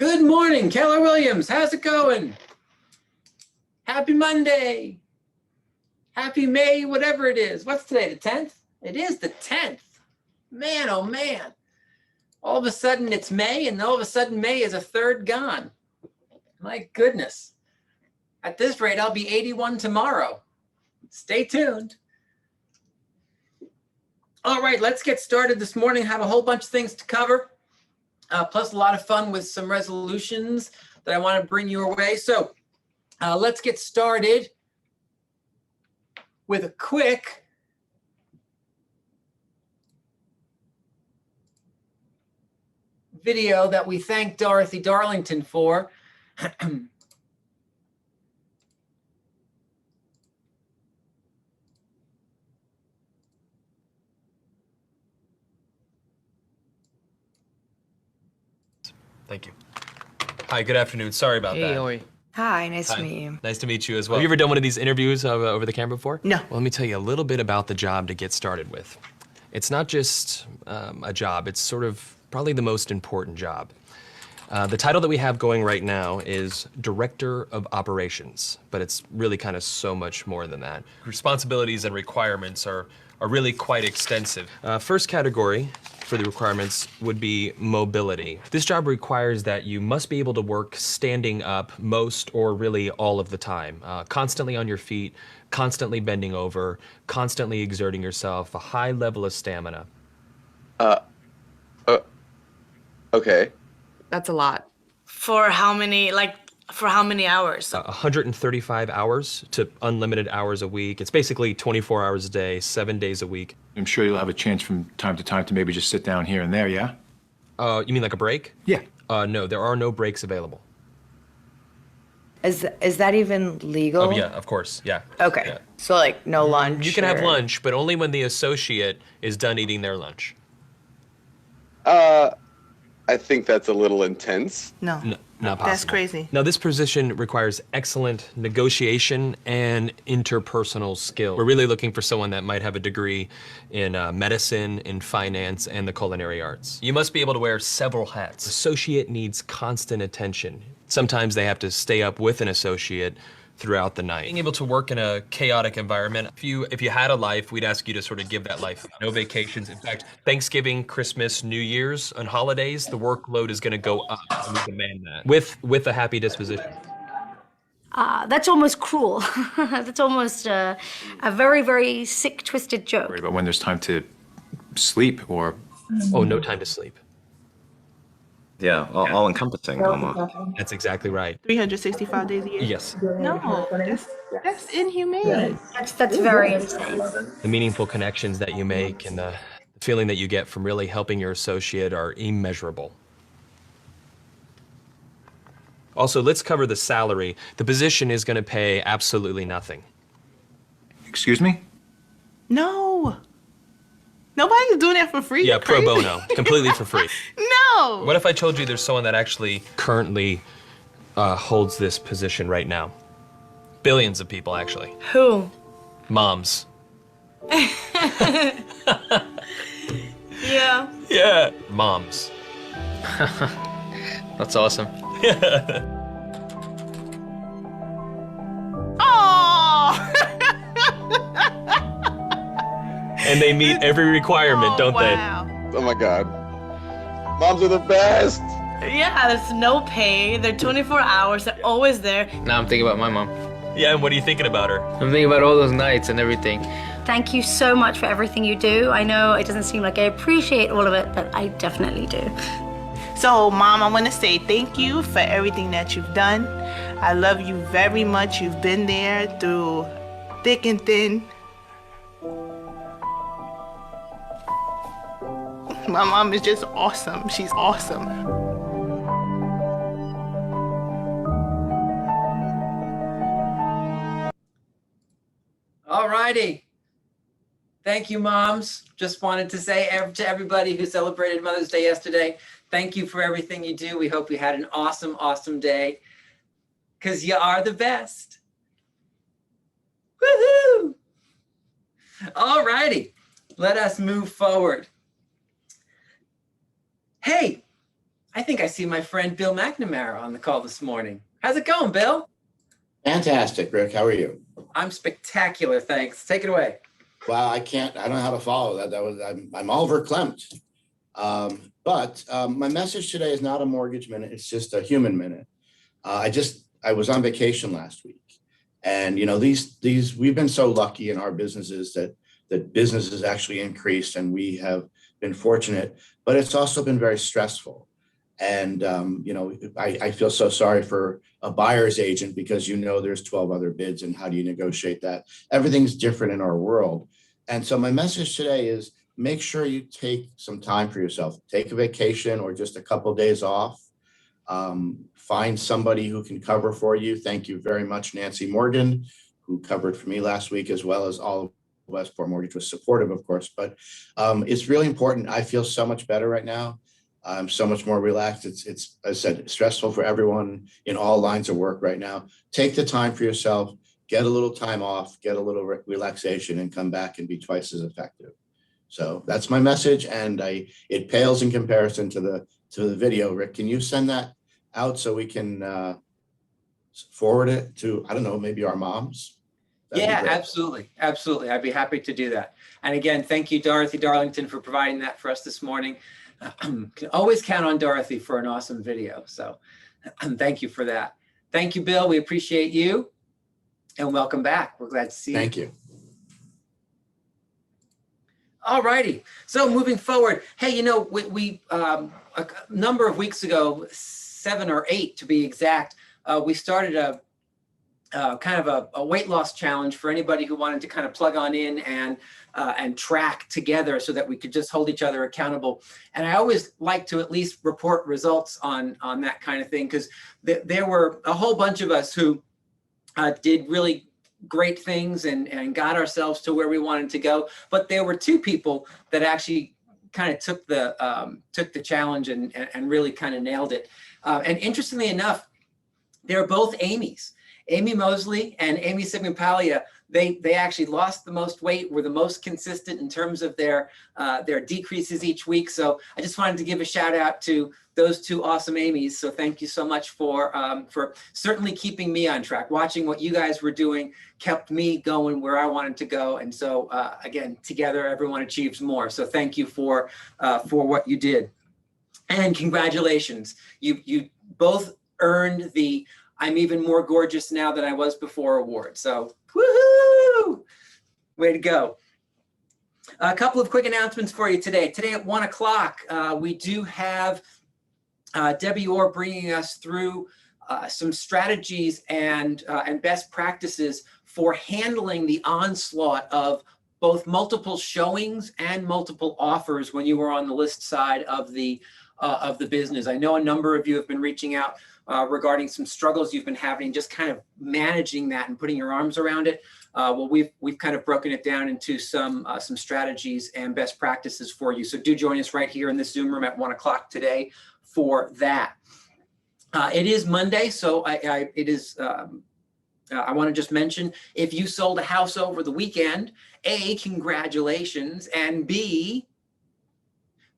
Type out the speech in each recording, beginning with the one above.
Good morning, Keller Williams. How's it going? Happy Monday. Happy May, whatever it is. What's today, the 10th? It is the 10th. Man, oh man. All of a sudden it's May, and all of a sudden May is a third gone. My goodness. At this rate, I'll be 81 tomorrow. Stay tuned. All right, let's get started this morning. Have a whole bunch of things to cover, plus a lot of fun with some resolutions that I want to bring your way. So let's get started with a quick video that we thank Dorothy Darlington for. Thank you. Hi, good afternoon. Sorry about that. Oi. Hi, nice to meet you. Nice to meet you as well. Have you ever done one of these interviews over the camera before? No. Well, let me tell you a little bit about the job to get started with. It's not just a job, it's sort of probably the most important job. The title that we have going right now is Director of Operations, but it's really kind of so much more than that. Responsibilities and requirements are really quite extensive. First category for the requirements would be mobility. This job requires that you must be able to work standing up most or really all of the time, constantly on your feet, constantly bending over, constantly exerting yourself, a high level of stamina. Okay. That's a lot. For how many hours? 135 hours to unlimited hours a week. It's basically 24 hours a day, 7 days a week. I'm sure you'll have a chance from time to time to maybe just sit down here and there, yeah? You mean like a break? Yeah. No, there are no breaks available. Is that even legal? Oh yeah, of course, yeah. Okay. Yeah. So like no lunch. You can have or- lunch, but only when the associate is done eating their lunch. I think that's a little intense. No. No, not possible. That's crazy. Now, this position requires excellent negotiation and interpersonal skill. We're really looking for someone that might have a degree in medicine, in finance, and the culinary arts. You must be able to wear several hats. Associate needs constant attention. Sometimes they have to stay up with an associate throughout the night. Being able to work in a chaotic environment, if you had a life, we'd ask you to sort of give that life. No vacations. In fact, Thanksgiving, Christmas, New Year's, and holidays, the workload is going to go up, and we demand that with a happy disposition. That's almost cruel. That's almost a very, very sick, twisted joke. Worried about when there's time to sleep or... Oh, no time to sleep. Yeah, all-encompassing almost. That's exactly right. 365 days a year? Yes. No, that's inhumane. That's very insane. The meaningful connections that you make and the feeling that you get from really helping your associate are immeasurable. Also, let's cover the salary. The position is going to pay absolutely nothing. Excuse me? No. Nobody's doing that for free. Yeah, You're pro crazy. bono, completely for free. No. What if I told you there's someone that actually currently holds this position right now? Billions of people, actually. Who? Moms. Yeah. Yeah. Moms. That's awesome. Oh. And they meet every requirement, don't wow. Oh my God. Moms are the best. Yeah, there's no pay. They're 24 hours. They're always there. Now I'm thinking about my mom. they? Yeah, and what are you thinking about her? I'm thinking about all those nights and everything. Thank you so much for everything you do. I know it doesn't seem like I appreciate all of it, but I definitely do. So, Mom, I want to say thank you for everything that you've done. I love you very much. You've been there through thick and thin. My mom is just awesome. She's awesome. All righty. Thank you, moms. Just wanted to say to everybody who celebrated Mother's Day yesterday, thank you for everything you do. We hope you had an awesome, awesome day, because you are the best. Woohoo! All righty. Let us move forward. Hey, I think I see my friend Bill McNamara on the call this morning. How's it going, Bill? Fantastic, Rick. How are you? I'm spectacular, thanks. Take it away. Wow, I don't know how to follow that. I'm all verklempt. But my message today is not a mortgage minute. It's just a human minute. I was on vacation last week, and we've been so lucky in our businesses that business has actually increased, and we have been fortunate. But it's also been very stressful. And, I feel so sorry for a buyer's agent because, there's 12 other bids, and how do you negotiate that? Everything's different in our world. And so my message today is make sure you take some time for yourself, take a vacation or just a couple of days off. Find somebody who can cover for you. Thank you very much, Nancy Morgan, who covered for me last week, as well as all of Westport Mortgage was supportive, of course. But it's really important. I feel so much better right now. I'm so much more relaxed. It's, as I said, stressful for everyone in all lines of work right now. Take the time for yourself, get a little time off, get a little relaxation, and come back and be twice as effective. So that's my message, and it pales in comparison to the video. Rick, can you send that out so we can forward it to, I don't know, maybe our moms? Yeah, absolutely. Absolutely. I'd be happy to do that. And again, thank you, Dorothy Darlington, for providing that for us this morning. Can always count on Dorothy for an awesome video. So thank you for that. Thank you, Bill. We appreciate you, and welcome back. We're glad to see you. Thank you. All righty. So moving forward, hey, we a number of weeks ago, 7 or 8 to be exact, we started a kind of a weight loss challenge for anybody who wanted to kind of plug on in and track together so that we could just hold each other accountable. And I always like to at least report results on that kind of thing, because there were a whole bunch of us who did really great things and got ourselves to where we wanted to go. But there were 2 people that actually kind of took the challenge and really kind of nailed it. And interestingly enough, they're both Amy's. Amy Mosley and Amy Sigmapalia, they actually lost the most weight, were the most consistent in terms of their decreases each week. So I just wanted to give a shout out to those 2 awesome Amy's. So thank you so much for certainly keeping me on track. Watching what you guys were doing kept me going where I wanted to go. And so again, together everyone achieves more. So thank you for what you did, and congratulations. You both earned the "I'm even more gorgeous now than I was before" award. So woohoo! Way to go. A couple of quick announcements for you today. Today at 1 o'clock, we do have Debbie Orr bringing us through some strategies and best practices for handling the onslaught of both multiple showings and multiple offers when you were on the list side of the business. I know a number of you have been reaching out regarding some struggles you've been having, just kind of managing that and putting your arms around it. Well, we've kind of broken it down into some strategies and best practices for you. So do join us right here in this Zoom room at 1 o'clock today for that. It is Monday, so I want to just mention, if you sold a house over the weekend, A, congratulations, and B,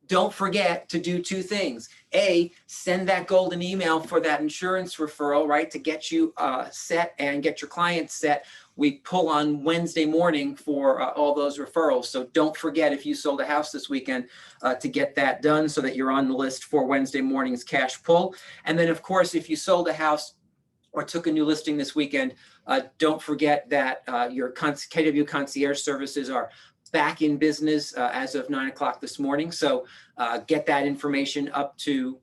don't forget to do 2 things. A, send that golden email for that insurance referral, right, to get you set and get your clients set. We pull on Wednesday morning for all those referrals. So don't forget, if you sold a house this weekend, to get that done so that you're on the list for Wednesday morning's cash pull. And then, of course, if you sold a house or took a new listing this weekend, don't forget that your KW concierge services are back in business as of 9 o'clock this morning. So get that information up to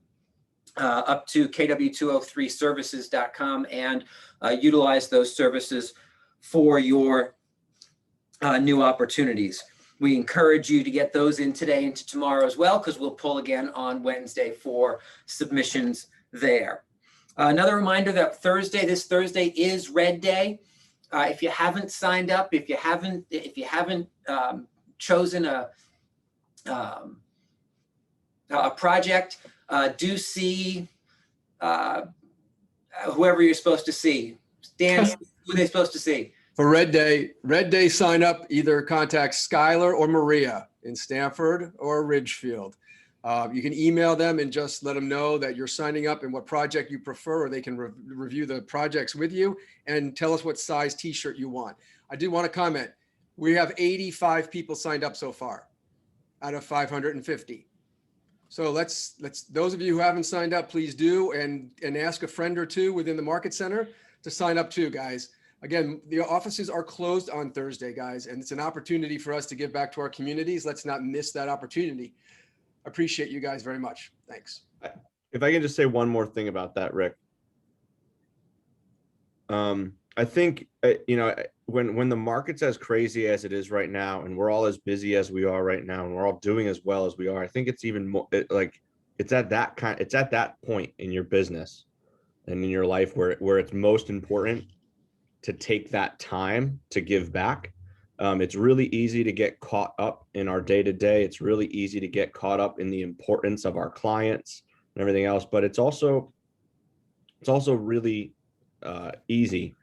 kw203services.com and utilize those services for your new opportunities. We encourage you to get those in today into tomorrow as well, because we'll pull again on Wednesday for submissions there. Another reminder that this Thursday is Red Day. If you haven't signed up, if you haven't chosen a project, do see whoever you're supposed to see. Dan, who are they supposed to see? For Red Day sign up, either contact Skylar or Maria in Stanford or Ridgefield. You can email them and just let them know that you're signing up and what project you prefer, or they can review the projects with you and tell us what size t-shirt you want. I do want to comment. We have 85 people signed up so far out of 550. So let's those of you who haven't signed up, please do, and ask a friend or two within the market center to sign up too, guys. Again, the offices are closed on Thursday, guys, and it's an opportunity for us to give back to our communities. Let's not miss that opportunity. Appreciate you guys very much. Thanks. If I can just say one more thing about that, Rick. I think, you know, when the market's as crazy as it is right now, and we're all as busy as we are right now, and we're all doing as well as we are, I think it's even more like it's at that point in your business and in your life where it's most important to take that time to give back. It's really easy to get caught up in our day-to-day. It's really easy to get caught up in the importance of our clients and everything else, but it's also really easy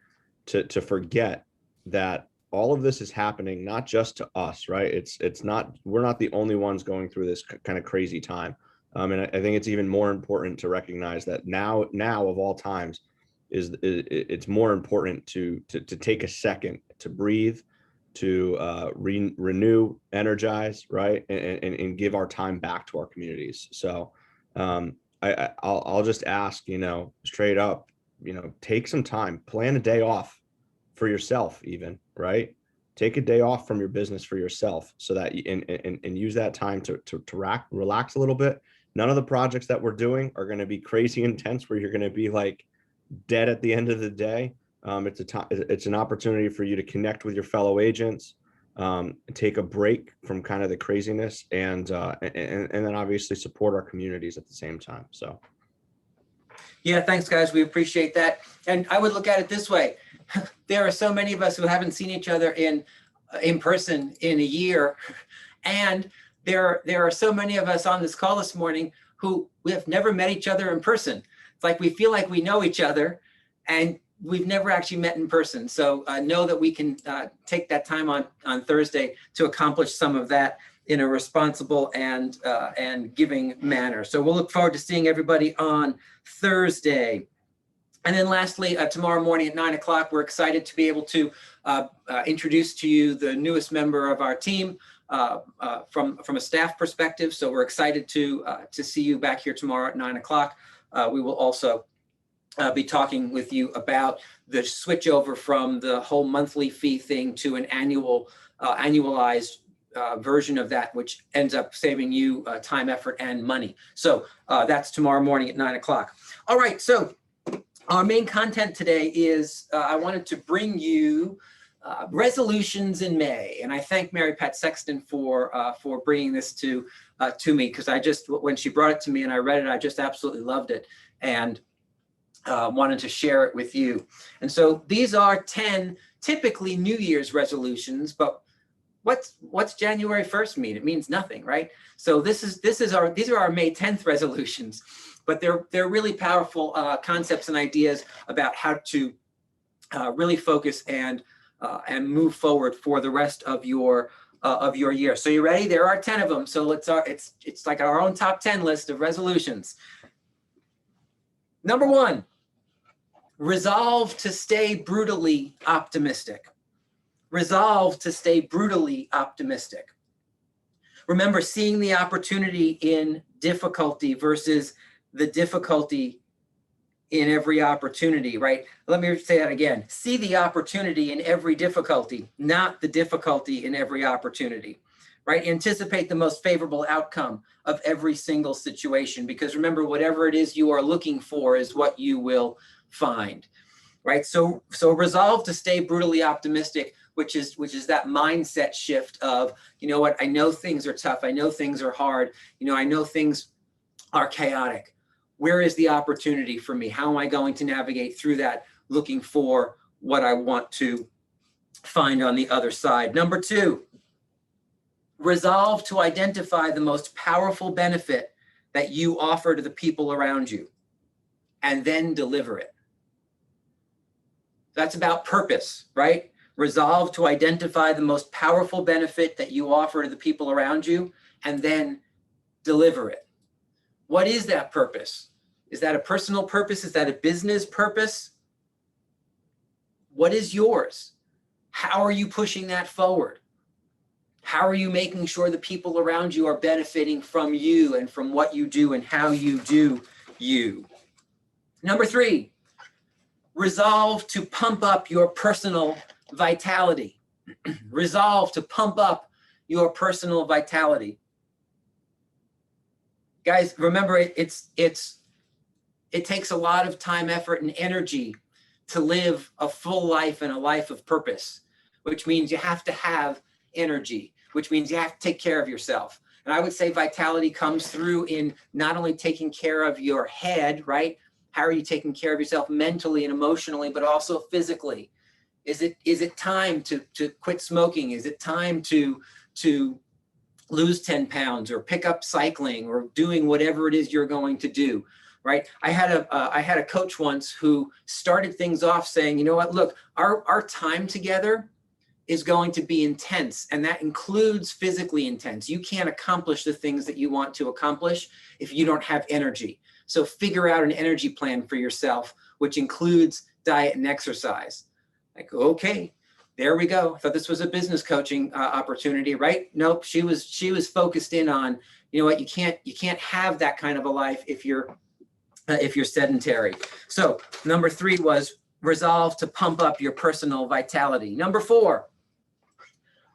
to forget that all of this is happening not just to us, right? We're not the only ones going through this kind of crazy time. And I think it's even more important to recognize that now of all times it's more important to take a second to breathe, to renew, energize, right, and give our time back to our communities. So I'll just ask, you know, straight up, you know, take some time, plan a day off for yourself, even, right? Take a day off from your business for yourself, so that and use that time to relax a little bit. None of the projects that we're doing are going to be crazy intense where you're going to be like dead at the end of the day. It's an opportunity for you to connect with your fellow agents, take a break from kind of the craziness, and then obviously support our communities at the same time. So. Yeah, thanks, guys. We appreciate that. And I would look at it this way. There are so many of us who haven't seen each other in person in a year. And there are so many of us on this call this morning who we have never met each other in person. It's like we feel like we know each other and we've never actually met in person. So know that we can take that time on Thursday to accomplish some of that in a responsible and giving manner. So we'll look forward to seeing everybody on Thursday. And then lastly, tomorrow morning at 9 o'clock, we're excited to be able to introduce to you the newest member of our team from a staff perspective. So we're excited to see you back here tomorrow at 9 o'clock. We will also be talking with you about the switch over from the whole monthly fee thing to an annualized version of that, which ends up saving you time, effort, and money. So that's tomorrow morning at 9 o'clock. All right, so our main content today is I wanted to bring you resolutions in May, and I thank Mary Pat Sexton for bringing this to me, because when she brought it to me and I read it, I just absolutely loved it and wanted to share it with you. And so these are 10 typically New Year's resolutions, but what's January 1st mean? It means nothing, right? So these are our May 10th resolutions, but they're really powerful concepts and ideas about how to really focus and move forward for the rest of your year. So you ready? There are 10 of them. So it's like our own top 10 list of resolutions. Number 1, resolve to stay brutally optimistic. Resolve to stay brutally optimistic. Remember, seeing the opportunity in difficulty versus the difficulty in every opportunity, right? Let me say that again. See the opportunity in every difficulty, not the difficulty in every opportunity, right? Anticipate the most favorable outcome of every single situation, because remember, whatever it is you are looking for is what you will find, right? So resolve to stay brutally optimistic, which is that mindset shift of, you know what, I know things are tough. I know things are hard. You know, I know things are chaotic. Where is the opportunity for me? How am I going to navigate through that, looking for what I want to find on the other side? Number 2, resolve to identify the most powerful benefit that you offer to the people around you and then deliver it. That's about purpose, right? Resolve to identify the most powerful benefit that you offer to the people around you and then deliver it. What is that purpose? Is that a personal purpose? Is that a business purpose? What is yours? How are you pushing that forward? How are you making sure the people around you are benefiting from you and from what you do and how you do you? Number 3, resolve to pump up your personal vitality. Resolve to pump up your personal vitality. Guys, remember, it takes a lot of time, effort, and energy to live a full life and a life of purpose, which means you have to have energy, which means you have to take care of yourself. And I would say vitality comes through in not only taking care of your head, right? How are you taking care of yourself mentally and emotionally, but also physically? Is it time to quit smoking? Is it time to lose 10 pounds or pick up cycling or doing whatever it is you're going to do, right? I had a coach once who started things off saying, you know what, look, our time together is going to be intense, and that includes physically intense. You can't accomplish the things that you want to accomplish if you don't have energy. So figure out an energy plan for yourself, which includes diet and exercise. Like, okay, there we go. I thought this was a business coaching opportunity, right? Nope, she was focused in on, you know what, you can't have that kind of a life if you're sedentary. So number 3 was resolve to pump up your personal vitality. Number 4,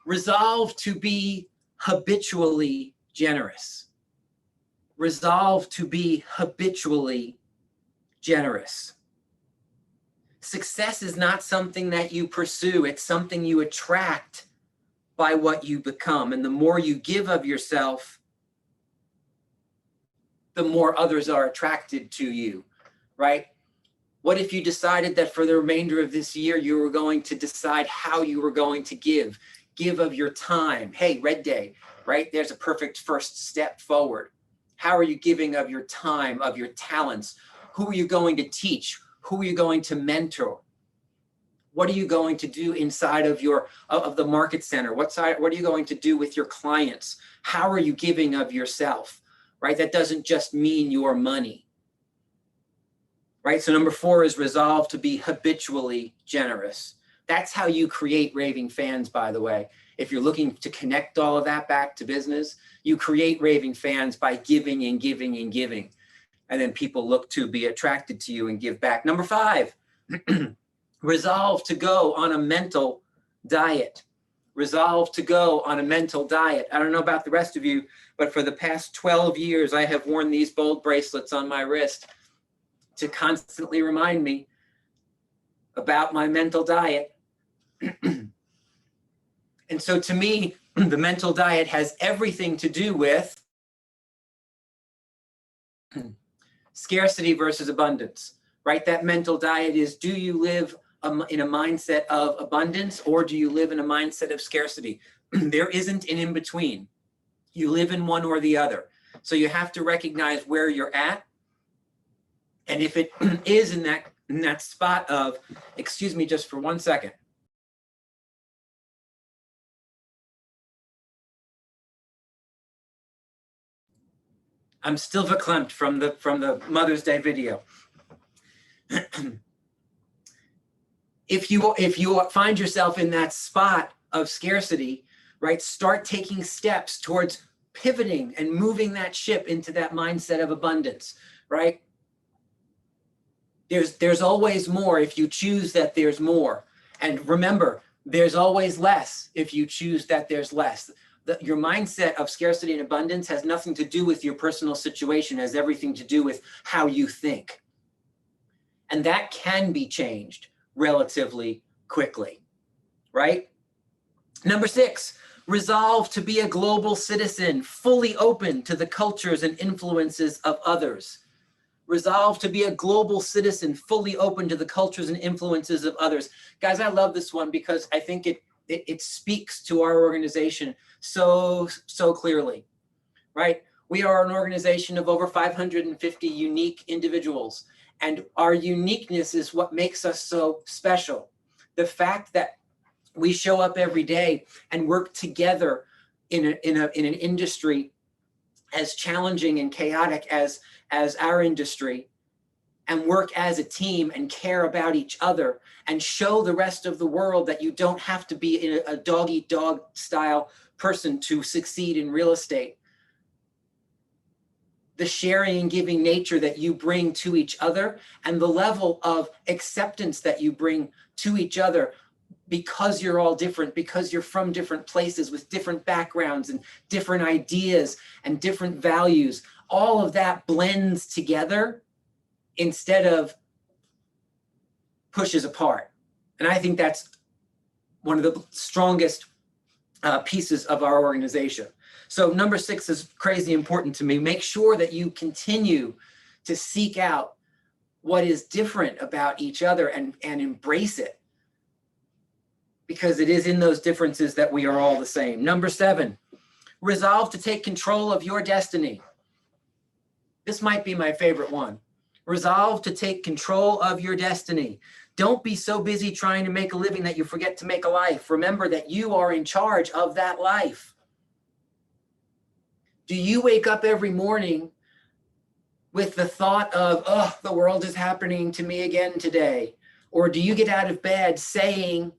resolve to be habitually generous. Resolve to be habitually generous. Success is not something that you pursue. It's something you attract by what you become. And the more you give of yourself, the more others are attracted to you, right? What if you decided that for the remainder of this year, you were going to decide how you were going to give of your time? Hey, Red Day, right? There's a perfect first step forward. How are you giving of your time, of your talents? Who are you going to teach? Who are you going to mentor? What are you going to do inside of the market center? What are you going to do with your clients? How are you giving of yourself, right? That doesn't just mean your money, right? So number 4 is resolve to be habitually generous. That's how you create raving fans, by the way. If you're looking to connect all of that back to business, you create raving fans by giving and giving and giving. And then people look to be attracted to you and give back. Number 5, resolve to go on a mental diet. Resolve to go on a mental diet. I don't know about the rest of you, but for the past 12 years, I have worn these bold bracelets on my wrist to constantly remind me about my mental diet. And so to me, the mental diet has everything to do with scarcity versus abundance, right? That mental diet is, do you live in a mindset of abundance, or do you live in a mindset of scarcity? There isn't an in-between. You live in one or the other. So you have to recognize where you're at. And if it is in that spot of, excuse me just for 1 second. I'm still verklempt from the Mother's Day video. If you find yourself in that spot of scarcity, right, start taking steps towards pivoting and moving that ship into that mindset of abundance, right? There's always more if you choose that there's more. And remember, there's always less if you choose that there's less. Your mindset of scarcity and abundance has nothing to do with your personal situation, it has everything to do with how you think. And that can be changed relatively quickly, right? Number 6, resolve to be a global citizen, fully open to the cultures and influences of others. Resolve to be a global citizen, fully open to the cultures and influences of others. Guys, I love this one because I think it speaks to our organization so clearly, right? We are an organization of over 550 unique individuals, and our uniqueness is what makes us so special. The fact that we show up every day and work together in an industry as challenging and chaotic as our industry, and work as a team and care about each other and show the rest of the world that you don't have to be a dog-eat-dog style person to succeed in real estate. The sharing and giving nature that you bring to each other and the level of acceptance that you bring to each other because you're all different, because you're from different places with different backgrounds and different ideas and different values. All of that blends together instead of pushes apart. And I think that's one of the strongest pieces of our organization. So number 6 is crazy important to me. Make sure that you continue to seek out what is different about each other and embrace it, because it is in those differences that we are all the same. Number 7, resolve to take control of your destiny. This might be my favorite one. Resolve to take control of your destiny. Don't be so busy trying to make a living that you forget to make a life. Remember that you are in charge of that life. Do you wake up every morning with the thought of, oh, the world is happening to me again today? Or do you get out of bed saying,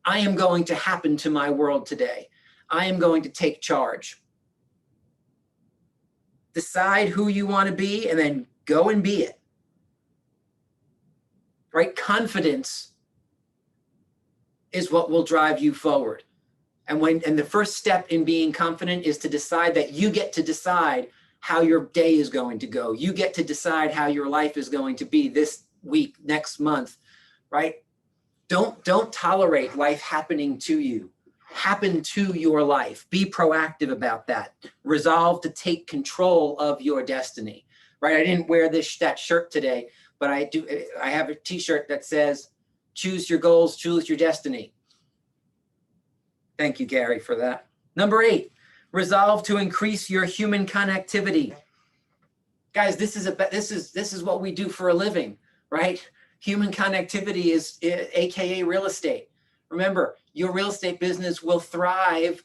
I am going to happen to my world today. I am going to take charge. Decide who you want to be and then go and be it. Right? Confidence is what will drive you forward. And the first step in being confident is to decide that you get to decide how your day is going to go. You get to decide how your life is going to be this week, next month, right? Don't tolerate life happening to you. Happen to your life. Be proactive about that. Resolve to take control of your destiny, right? I didn't wear that shirt today, but I have a t-shirt that says, choose your goals, choose your destiny. Thank you, Gary, for that. Number 8, resolve to increase your human connectivity. Guys, this is what we do for a living, right? Human connectivity is AKA real estate. Remember, your real estate business will thrive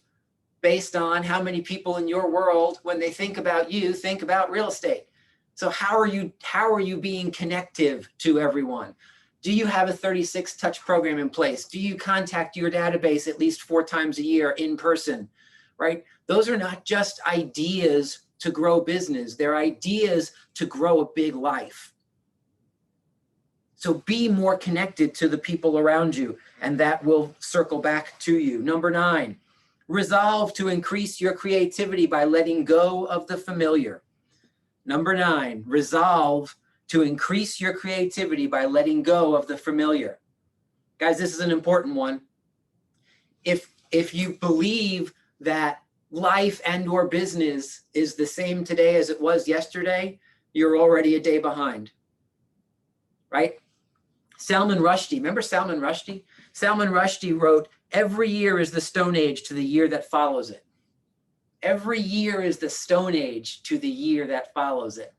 based on how many people in your world, when they think about you, think about real estate. So how are you being connective to everyone? Do you have a 36 touch program in place? Do you contact your database at least 4 times a year in person, right? Those are not just ideas to grow business. They're ideas to grow a big life. So be more connected to the people around you, and that will circle back to you. Number 9, resolve to increase your creativity by letting go of the familiar. Number 9, resolve to increase your creativity by letting go of the familiar. Guys, this is an important one. If you believe that life and or business is the same today as it was yesterday, you're already a day behind, right? Salman Rushdie, remember Salman Rushdie? Salman Rushdie wrote, every year is the Stone Age to the year that follows it. Every year is the Stone Age to the year that follows it.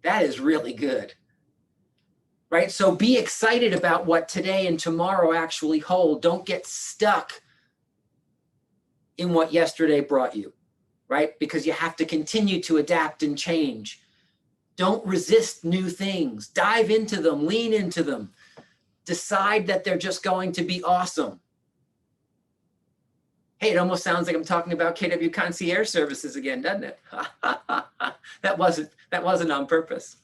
That is really good, right? So be excited about what today and tomorrow actually hold. Don't get stuck in what yesterday brought you, right? Because you have to continue to adapt and change. Don't resist new things. Dive into them, lean into them. Decide that they're just going to be awesome. Hey, it almost sounds like I'm talking about KW Concierge Services again, doesn't it? That wasn't on purpose.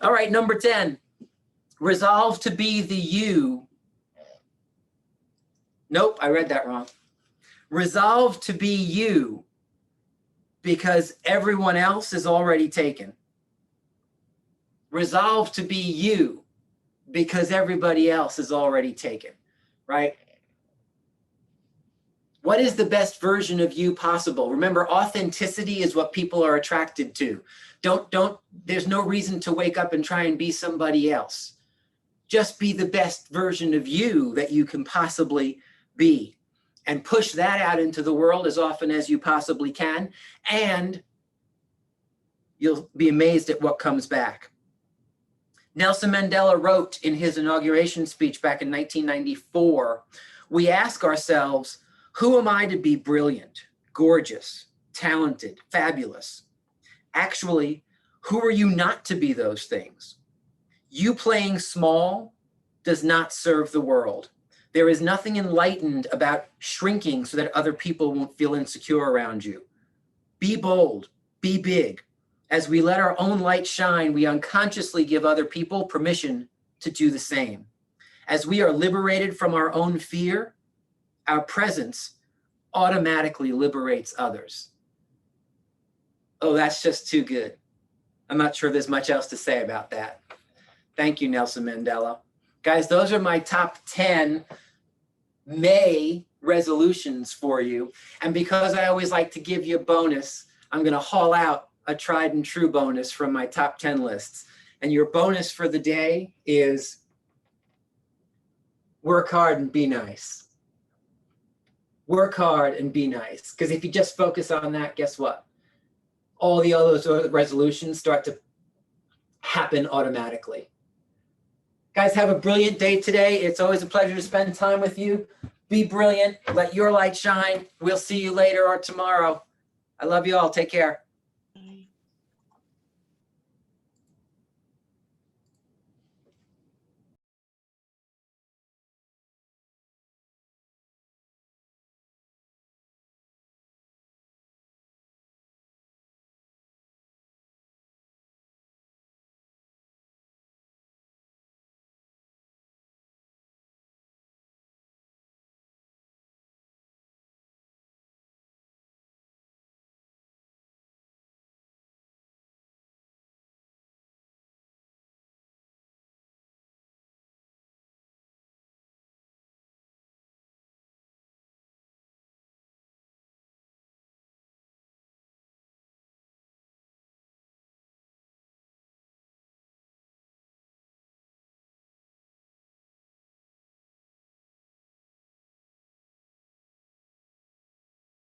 All right, number 10, resolve to be the you. Nope, I read that wrong. Resolve to be you because everyone else is already taken. Resolve to be you because everybody else is already taken, right? What is the best version of you possible? Remember, authenticity is what people are attracted to. There's no reason to wake up and try and be somebody else. Just be the best version of you that you can possibly be, and push that out into the world as often as you possibly can, and you'll be amazed at what comes back. Nelson Mandela wrote in his inauguration speech back in 1994, we ask ourselves, who am I to be brilliant, gorgeous, talented, fabulous. Actually, who are you not to be those things? You playing small does not serve the world. There is nothing enlightened about shrinking so that other people won't feel insecure around you. Be bold, be big. As we let our own light shine, we unconsciously give other people permission to do the same. As we are liberated from our own fear, our presence automatically liberates others. Oh, that's just too good. I'm not sure there's much else to say about that. Thank you, Nelson Mandela. Guys, those are my top 10 May resolutions for you. And because I always like to give you a bonus, I'm going to haul out a tried and true bonus from my top 10 lists. And your bonus for the day is work hard and be nice. Work hard and be nice. Because if you just focus on that, guess what? All the other resolutions start to happen automatically. Guys, have a brilliant day today. It's always a pleasure to spend time with you. Be brilliant. Let your light shine. We'll see you later or tomorrow. I love you all. Take care.